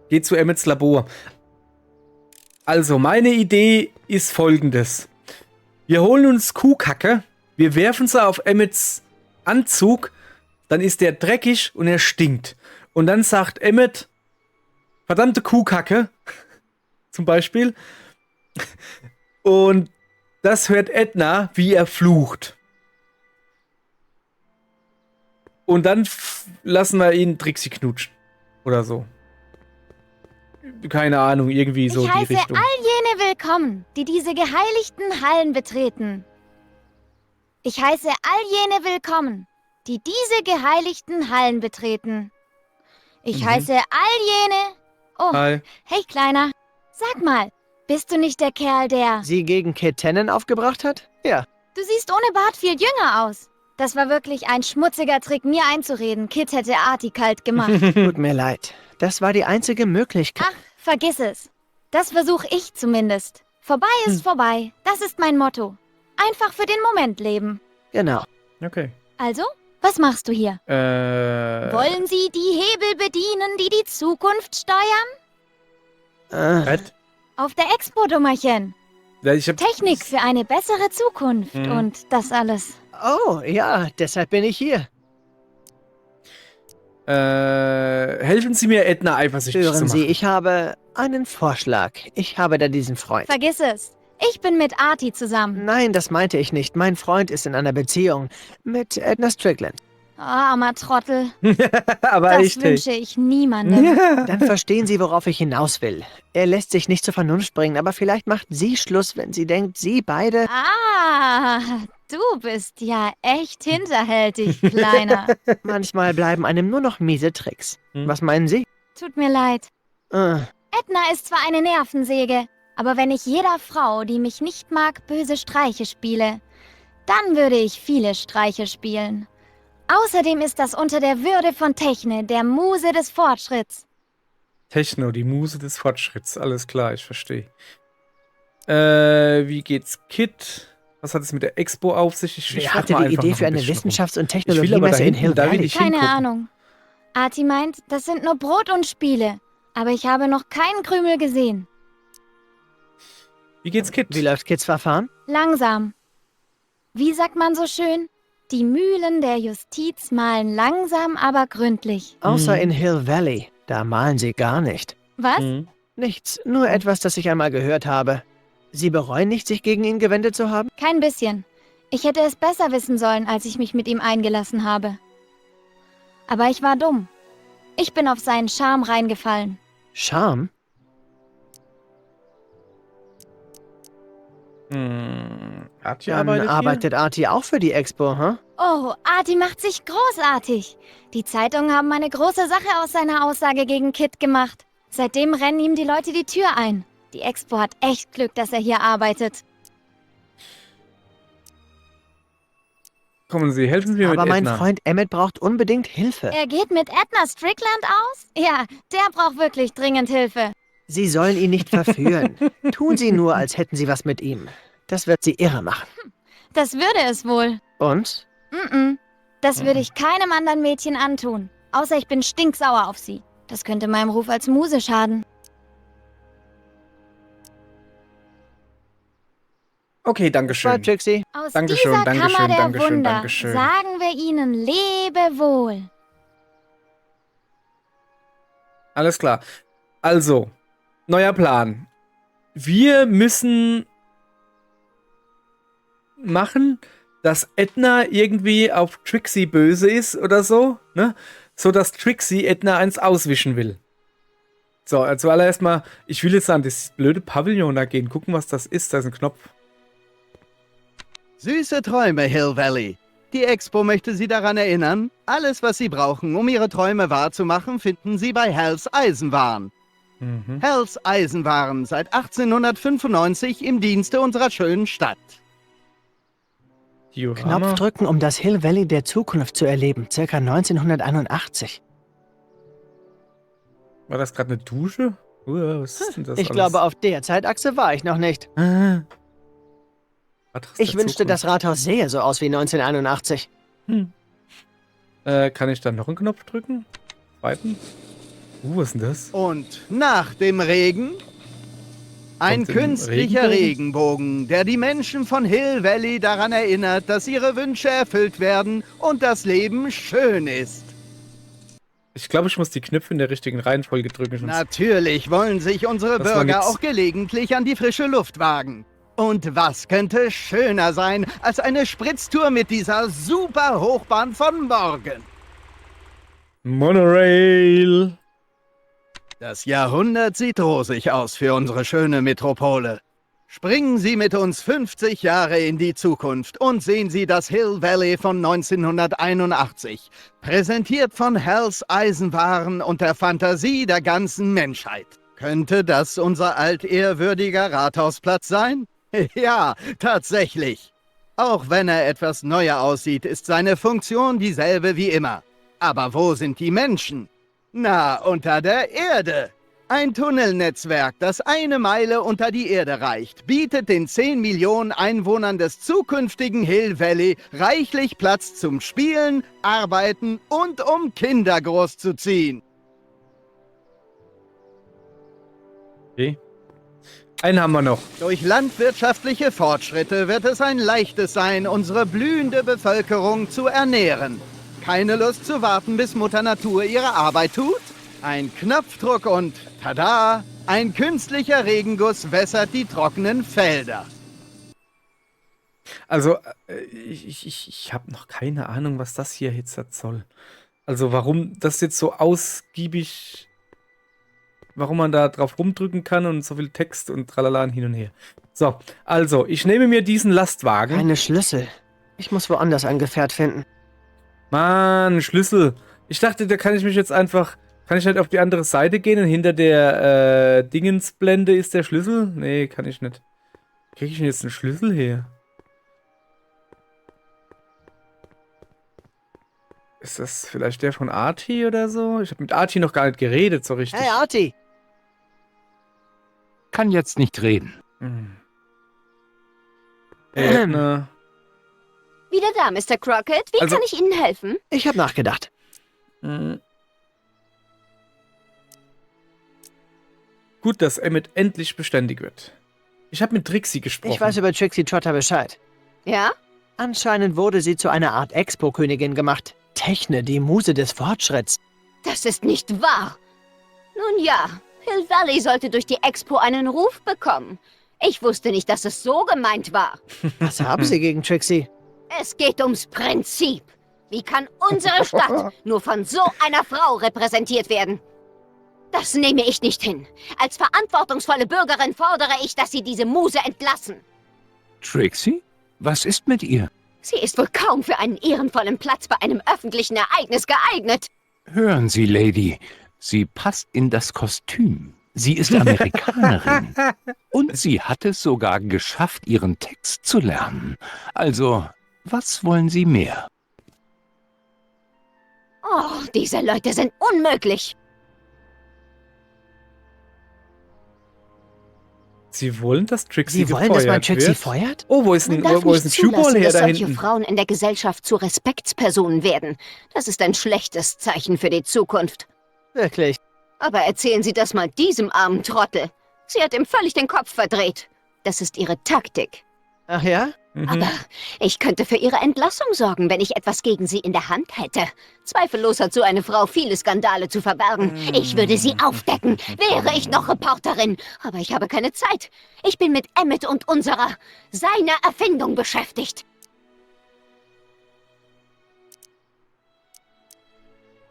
Geht zu Emmets Labor. Also, meine Idee ist folgendes. Wir holen uns Kuhkacke, wir werfen sie auf Emmets Anzug, dann ist der dreckig und er stinkt. Und dann sagt Emmett, verdammte Kuhkacke, zum Beispiel. Und das hört Edna, wie er flucht. Und dann lassen wir ihn Trixie knutschen. Oder so. Keine Ahnung, irgendwie so Ich die heiße Richtung. all jene willkommen, die diese geheiligten Hallen betreten. Ich heiße all jene willkommen, die diese geheiligten Hallen betreten. Ich heiße all jene... Oh, Hi. hey Kleiner, sag mal, bist du nicht der Kerl, der... Sie gegen Kit Tannen aufgebracht hat? Ja. Du siehst ohne Bart viel jünger aus. Das war wirklich ein schmutziger Trick, mir einzureden. Kit hätte Arti kalt gemacht. Tut mir leid. Das war die einzige Möglichkeit. Ach, vergiss es. Das versuche ich zumindest. Vorbei ist vorbei. Das ist mein Motto. einfach für den Moment leben. Genau. Okay. Also, was machst du hier? Wollen Wollen Sie die Hebel bedienen, die die Zukunft steuern? Auf der Expo, Dummerchen. Ich hab Technik für eine bessere Zukunft Mhm. und das alles. Oh, ja, deshalb bin ich hier. helfen Sie mir, Edna eifersüchtig zu Hören machen. Sie, ich habe einen Vorschlag. Ich habe da diesen Freund. Vergiss es. Ich bin mit Artie zusammen. Nein, das meinte ich nicht. Mein Freund ist in einer Beziehung mit Edna Strickland. Oh, armer Trottel. Aber Das richtig. wünsche ich niemandem. Dann verstehen Sie, worauf ich hinaus will. Er lässt sich nicht zur Vernunft bringen, aber vielleicht macht sie Schluss, wenn sie denkt, Sie beide... Ah, du bist ja echt hinterhältig, Kleiner. Manchmal bleiben einem nur noch miese Tricks. Hm. Was meinen Sie? Tut mir leid. Äh, Edna ist zwar eine Nervensäge, aber wenn ich jeder Frau, die mich nicht mag, böse Streiche spiele, dann würde ich viele Streiche spielen. Außerdem ist das unter der Würde von Techne, der Muse des Fortschritts. Techno, die Muse des Fortschritts. Alles klar, ich verstehe. Wie geht's Kit? Was hat es mit der Expo auf sich? Ich wer frag hatte mal die einfach Idee noch für ein eine bisschen rum. Wissenschafts- und Ich will aber Technologiemesse da in hinten, Hill da will Valley? ich Keine hingucken. Ahnung. Artie meint, das sind nur Brot und Spiele. Aber ich habe noch keinen Krümel gesehen. Wie geht's Kit? Wie läuft Kids Verfahren? Langsam. Wie sagt man so schön? Die Mühlen der Justiz mahlen langsam, aber gründlich. Außer in Hill Valley. Da malen sie gar nicht. Was? Mhm. Nichts, nur etwas, das ich einmal gehört habe. Sie bereuen nicht, sich gegen ihn gewendet zu haben? Kein bisschen. Ich hätte es besser wissen sollen, als ich mich mit ihm eingelassen habe. Aber ich war dumm. Ich bin auf seinen Charme reingefallen. Charme? Artie Dann arbeitet hier? arbeitet Artie auch für die Expo, hm? Oh, Artie macht sich großartig. Die Zeitungen haben eine große Sache aus seiner Aussage gegen Kit gemacht. Seitdem rennen ihm die Leute die Tür ein. Die Expo hat echt Glück, dass er hier arbeitet. Kommen Sie, helfen Sie mir Aber mit mein Edna. Freund Emmett braucht unbedingt Hilfe. Er geht mit Edna Strickland aus? Ja, der braucht wirklich dringend Hilfe. Sie sollen ihn nicht verführen. Tun Sie nur, als hätten Sie was mit ihm. Das wird Sie irre machen. Das würde es wohl. Und? Das würde ich keinem anderen Mädchen antun. Außer ich bin stinksauer auf sie. Das könnte meinem Ruf als Muse schaden. Okay, Bye, dankeschön. Trixie. Aus Dankeschön, dieser Dankeschön, Kammer der Dankeschön, Wunder Dankeschön. sagen wir ihnen Lebewohl. Alles klar. Also, neuer Plan. Wir müssen machen, dass Edna irgendwie auf Trixie böse ist oder so, ne? So dass Trixie Edna eins auswischen will. So, zuallererst mal, ich will jetzt an das blöde Pavillon da gehen, gucken, was das ist. Da ist ein Knopf. Süße Träume, Hill Valley. Die Expo möchte Sie daran erinnern, alles, was Sie brauchen, um Ihre Träume wahrzumachen, finden Sie bei Hal's Eisenwaren. Mhm. Hal's Eisenwaren, seit 1895 im Dienste unserer schönen Stadt. Diorama. Knopf drücken, um das Hill Valley der Zukunft zu erleben. Circa 1981. War das gerade eine Dusche? Was ist denn das Ich alles? glaube, auf der Zeitachse war ich noch nicht. Ah. Rathaus Ich der wünschte, das Zukunft. Rathaus sähe so aus wie 1981. Kann ich dann noch einen Knopf drücken? Zweiten? Was ist denn das? Und nach dem Regen ein Kommt im künstlicher Regenbogen? Regenbogen, der die Menschen von Hill Valley daran erinnert, dass ihre Wünsche erfüllt werden und das Leben schön ist. Ich glaube, ich muss die Knöpfe in der richtigen Reihenfolge drücken. sonst- Natürlich wollen sich unsere Das war Bürger nix. auch gelegentlich an die frische Luft wagen. Und was könnte schöner sein als eine Spritztour mit dieser super Hochbahn von morgen? Monorail. Das Jahrhundert sieht rosig aus für unsere schöne Metropole. Springen Sie mit uns 50 Jahre in die Zukunft und sehen Sie das Hill Valley von 1981. Präsentiert von Hal's Eisenwaren und der Fantasie der ganzen Menschheit. Könnte das unser altehrwürdiger Rathausplatz sein? Ja, tatsächlich. Auch wenn er etwas neuer aussieht, ist seine Funktion dieselbe wie immer. Aber wo sind die Menschen? Na, unter der Erde. Ein Tunnelnetzwerk, das 1 Meile unter die Erde reicht, bietet den 10 Millionen Einwohnern des zukünftigen Hill Valley reichlich Platz zum Spielen, Arbeiten und um Kinder großzuziehen. Okay. Einen haben wir noch. Durch landwirtschaftliche Fortschritte wird es ein leichtes sein, unsere blühende Bevölkerung zu ernähren. Keine Lust zu warten, bis Mutter Natur ihre Arbeit tut? Ein Knopfdruck und tada! Ein künstlicher Regenguss wässert die trockenen Felder. Also, ich habe noch keine Ahnung, was das hier jetzt soll. Also, warum das jetzt so ausgiebig... Warum man da drauf rumdrücken kann und so viel Text und tralala hin und her. So, also, ich nehme mir diesen Lastwagen. Keine Schlüssel. Ich muss woanders ein Gefährt finden. Mann, Schlüssel. Ich dachte, da kann ich mich jetzt einfach... Kann ich halt auf die andere Seite gehen und hinter der Dingensblende ist der Schlüssel? Nee, kann ich nicht. Kriege ich denn jetzt einen Schlüssel her? Ist das vielleicht der von Arti oder so? Ich habe mit Arti noch gar nicht geredet, so richtig. Hey, Arti! Kann jetzt nicht reden. Hm. Wieder da, Mr. Crockett. Wie Also- kann ich Ihnen helfen? Ich habe nachgedacht. Hm. Gut, dass Emmett endlich beständig wird. Ich habe mit Trixie gesprochen. Ich weiß über Trixie Trotter Bescheid. Ja? Anscheinend wurde sie zu einer Art Expo-Königin gemacht. Techne, die Muse des Fortschritts. Das ist nicht wahr. Nun ja, Hill Valley sollte durch die Expo einen Ruf bekommen. Ich wusste nicht, dass es so gemeint war. Was haben Sie gegen Trixie? Es geht ums Prinzip. Wie kann unsere Stadt nur von so einer Frau repräsentiert werden? Das nehme ich nicht hin. Als verantwortungsvolle Bürgerin fordere ich, dass Sie diese Muse entlassen. Trixie? Was ist mit ihr? Sie ist wohl kaum für einen ehrenvollen Platz bei einem öffentlichen Ereignis geeignet. Hören Sie, Lady. Sie passt in das Kostüm. Sie ist Amerikanerin. Und sie hat es sogar geschafft, ihren Text zu lernen. Also, was wollen Sie mehr? Oh, diese Leute sind unmöglich. Sie wollen, dass Trixie Sie wollen, dass man gefeuert Trixie wird? feuert? Oh, wo ist Man ein darf nicht Cueball zulassen, her dass da solche hinten? Frauen in der Gesellschaft zu Respektspersonen werden. Das ist ein schlechtes Zeichen für die Zukunft. Wirklich. Aber erzählen Sie das mal diesem armen Trottel. Sie hat ihm völlig den Kopf verdreht. Das ist ihre Taktik. Ach ja? Mhm. Aber ich könnte für ihre Entlassung sorgen, wenn ich etwas gegen sie in der Hand hätte. Zweifellos hat so eine Frau viele Skandale zu verbergen. Ich würde sie aufdecken, wäre ich noch Reporterin. Aber ich habe keine Zeit. Ich bin mit Emmett und seiner Erfindung beschäftigt.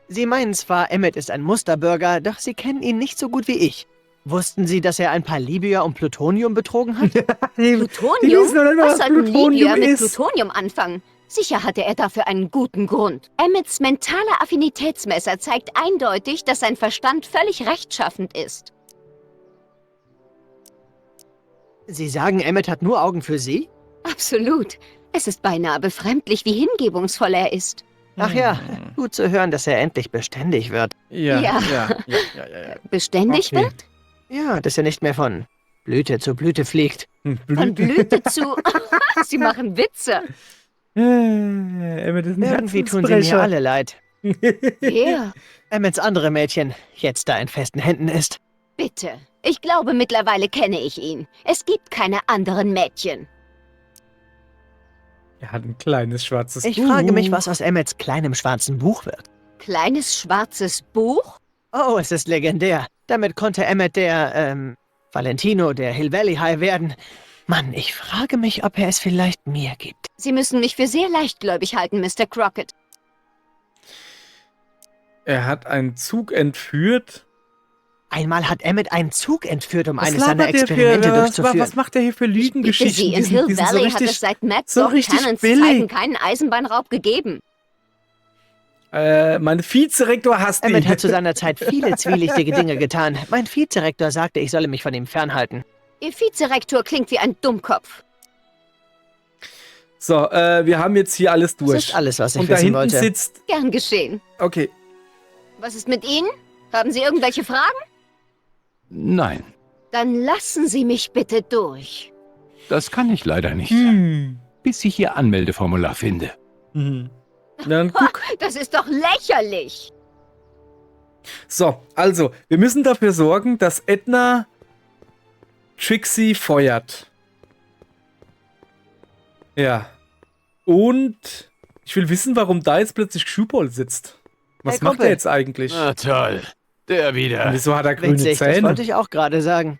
Sie meinen zwar, Emmett ist ein Musterbürger, doch Sie kennen ihn nicht so gut wie ich. Wussten Sie, dass er ein paar Libyer um Plutonium betrogen hat? Plutonium? Was sollten Libyer mit ist. Plutonium anfangen? Sicher hatte er dafür einen guten Grund. Emmets mentaler Affinitätsmesser zeigt eindeutig, dass sein Verstand völlig rechtschaffend ist. Sie sagen, Emmett hat nur Augen für Sie? Absolut. Es ist beinahe befremdlich, wie hingebungsvoll er ist. Ach ja, gut zu hören, dass er endlich beständig wird. Ja, Ja. ja. Beständig Okay. wird? Ja, dass er nicht mehr von Blüte zu Blüte fliegt. Von Blüte zu... Sie machen Witze. Emmett ist ein Irgendwie tun Sie mir Herzensbrecher. alle leid. Ja, Emmets andere Mädchen, jetzt da in festen Händen ist. bitte. Ich glaube, mittlerweile kenne ich ihn. Es gibt keine anderen Mädchen. Er hat ein kleines schwarzes Ich Buch. frage mich, was aus Emmets kleinem schwarzen Buch wird. Kleines schwarzes Buch? Oh, es ist legendär. Damit konnte Emmett der, Valentino, der Hill Valley High werden. Mann, ich frage mich, ob er es vielleicht mir gibt. Sie müssen mich für sehr leichtgläubig halten, Mr. Crockett. Er hat einen Zug entführt. Einmal hat Emmett einen Zug entführt, um Was eines seiner labert der Experimente für- durchzuführen. Was macht der hier für Bitte Lügengeschichten? Sie, in Die Hill sind so Valley hat richtig, es seit Mad so Dog richtig Cannons billig. Zeiten keinen Eisenbahnraub gegeben. mein Vizerektor hasst Emmett ihn. hat zu seiner Zeit viele zwielichtige Dinge getan. Mein Vizerektor sagte, ich solle mich von ihm fernhalten. Ihr Vizerektor klingt wie ein Dummkopf. So, wir haben jetzt hier alles Das durch. ist alles, was ich Und da wissen hinten wollte. sitzt... Gern geschehen. Okay. Was ist mit Ihnen? Haben Sie irgendwelche Fragen? Nein, Dann lassen Sie mich bitte durch. das kann ich leider nicht. Hm. Bis ich Ihr Anmeldeformular finde. Mhm. Na, dann guck. Das ist doch lächerlich. So, also, wir müssen dafür sorgen, dass Edna Trixie feuert. Ja. Und ich will wissen, warum da jetzt plötzlich Schuhball sitzt. Was Hey, macht Kumpel. er jetzt eigentlich? Na toll. Der Und wieder. wieso hat er grüne Witzig, das Zähne? wollte ich auch gerade sagen.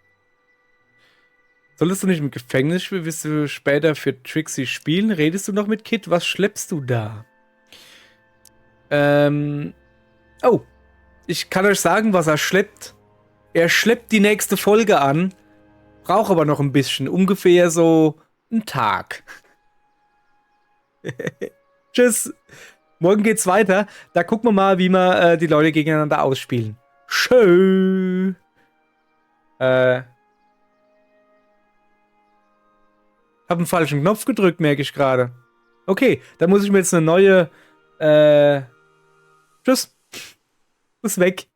Solltest du nicht im Gefängnis, willst du später für Trixie spielen? Redest du noch mit Kid? Was schleppst du da? Oh. Ich kann euch sagen, was er schleppt. Er schleppt die nächste Folge an. Braucht aber noch ein bisschen. Ungefähr so einen Tag. Tschüss. Morgen geht's weiter. Da gucken wir mal, wie wir die Leute gegeneinander ausspielen. Schön. Hab einen falschen Knopf gedrückt, merke ich gerade. Okay, da muss ich mir jetzt eine neue. Tschüss. Ist weg.